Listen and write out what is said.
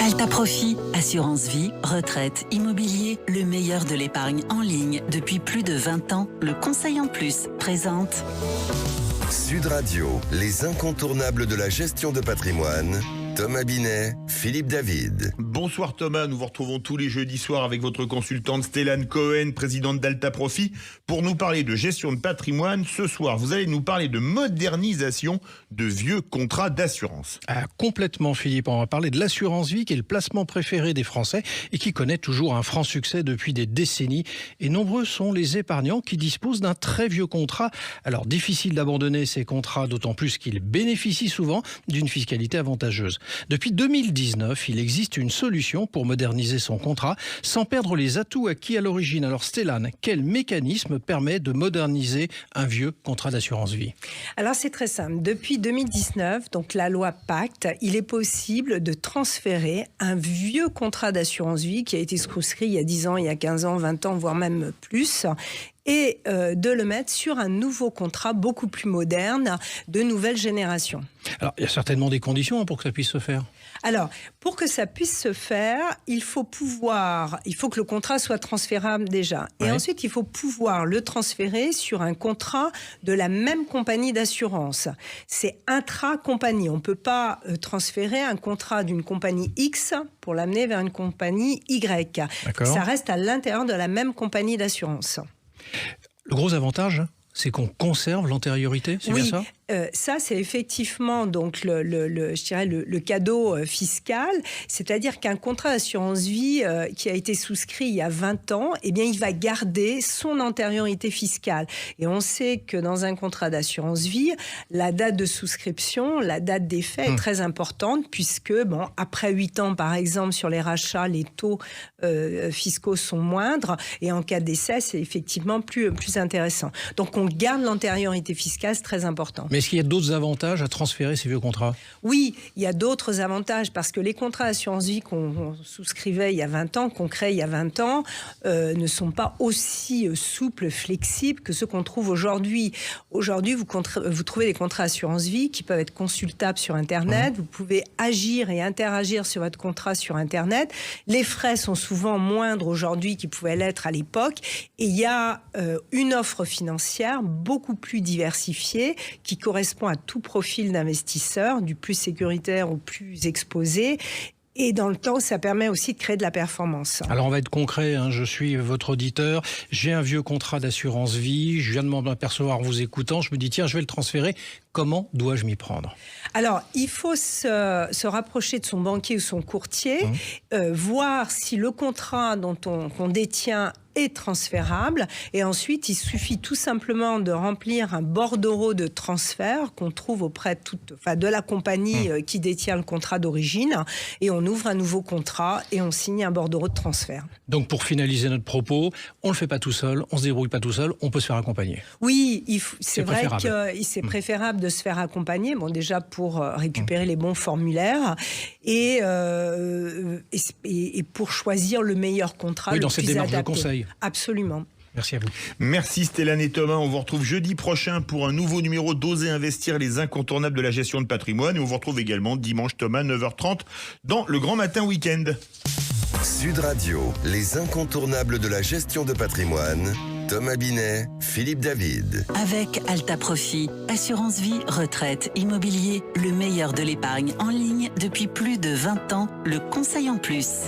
Alta Profit, assurance vie, retraite, immobilier, le meilleur de l'épargne en ligne depuis plus de 20 ans. Le Conseil en Plus présente Sud Radio, les incontournables de la gestion de patrimoine. Thomas Binet, Philippe David. Bonsoir Thomas, nous vous retrouvons tous les jeudis soirs avec votre consultante Stéphane Cohen, présidente d'Alta Profit, pour nous parler de gestion de patrimoine. Ce soir, vous allez nous parler de modernisation de vieux contrats d'assurance. Complètement Philippe, on va parler de l'assurance vie qui est le placement préféré des Français et qui connaît toujours un franc succès depuis des décennies. Et nombreux sont les épargnants qui disposent d'un très vieux contrat. Alors difficile d'abandonner ces contrats, d'autant plus qu'ils bénéficient souvent d'une fiscalité avantageuse. Depuis 2019, il existe une solution pour moderniser son contrat sans perdre les atouts acquis à l'origine. Alors Stéphane, quel mécanisme permet de moderniser un vieux contrat d'assurance vie ? Alors c'est très simple. Depuis 2019, donc la loi Pacte, il est possible de transférer un vieux contrat d'assurance vie qui a été souscrit il y a 10 ans, il y a 15 ans, 20 ans, voire même plus, et de le mettre sur un nouveau contrat beaucoup plus moderne, de nouvelle génération. Alors, il y a certainement des conditions pour que ça puisse se faire. Alors, pour que ça puisse se faire, il faut que le contrat soit transférable déjà. Et ensuite, il faut pouvoir le transférer sur un contrat de la même compagnie d'assurance. C'est intra-compagnie. On ne peut pas transférer un contrat d'une compagnie X pour l'amener vers une compagnie Y. D'accord. Ça reste à l'intérieur de la même compagnie d'assurance. Le gros avantage, c'est qu'on conserve l'antériorité, c'est bien ça ? Ça, c'est effectivement donc le cadeau fiscal, c'est-à-dire qu'un contrat d'assurance vie qui a été souscrit il y a 20 ans, eh bien, il va garder son antériorité fiscale. Et on sait que dans un contrat d'assurance vie, la date de souscription, la date d'effet est très importante puisque, après 8 ans, par exemple, sur les rachats, les taux fiscaux sont moindres et en cas d'essai, c'est effectivement plus intéressant. Donc, on garde l'antériorité fiscale, c'est très important. Mais est-ce qu'il y a d'autres avantages à transférer ces vieux contrats ? Oui, il y a d'autres avantages parce que les contrats d'assurance vie qu'on souscrivait il y a 20 ans, qu'on crée il y a 20 ans, ne sont pas aussi souples, flexibles que ceux qu'on trouve aujourd'hui. Aujourd'hui, vous trouvez des contrats d'assurance vie qui peuvent être consultables sur Internet. Vous pouvez agir et interagir sur votre contrat sur Internet. Les frais sont souvent moindres aujourd'hui qu'ils pouvaient l'être à l'époque. Et il y a une offre financière beaucoup plus diversifiée qui correspond à tout profil d'investisseur, du plus sécuritaire au plus exposé. Et dans le temps, ça permet aussi de créer de la performance. Alors on va être concret, je suis votre auditeur, j'ai un vieux contrat d'assurance vie, je viens de m'en apercevoir en vous écoutant, je me dis tiens, je vais le transférer, comment dois-je m'y prendre ? Alors, il faut se rapprocher de son banquier ou son courtier, voir si le contrat qu'on détient est transférable. Et ensuite, il suffit tout simplement de remplir un bordereau de transfert qu'on trouve auprès de la compagnie qui détient le contrat d'origine. Et on ouvre un nouveau contrat et on signe un bordereau de transfert. Donc, pour finaliser notre propos, on ne le fait pas tout seul, on ne se débrouille pas tout seul, on peut se faire accompagner. Oui, c'est vrai que c'est préférable. préférable de se faire accompagner. Bon, déjà pour récupérer les bons formulaires et pour choisir le meilleur contrat, le dans plus cette démarche adapté. de conseil. Absolument. Merci à vous. Merci Stéphane et Thomas, on vous retrouve jeudi prochain pour un nouveau numéro d'Oser investir, les incontournables de la gestion de patrimoine. Et on vous retrouve également dimanche Thomas, 9h30 dans le Grand Matin Week-end. Sud Radio, les incontournables de la gestion de patrimoine. Thomas Binet, Philippe David. avec Alta Profit, assurance vie, retraite, immobilier, le meilleur de l'épargne en ligne depuis plus de 20 ans. Le Conseil en Plus.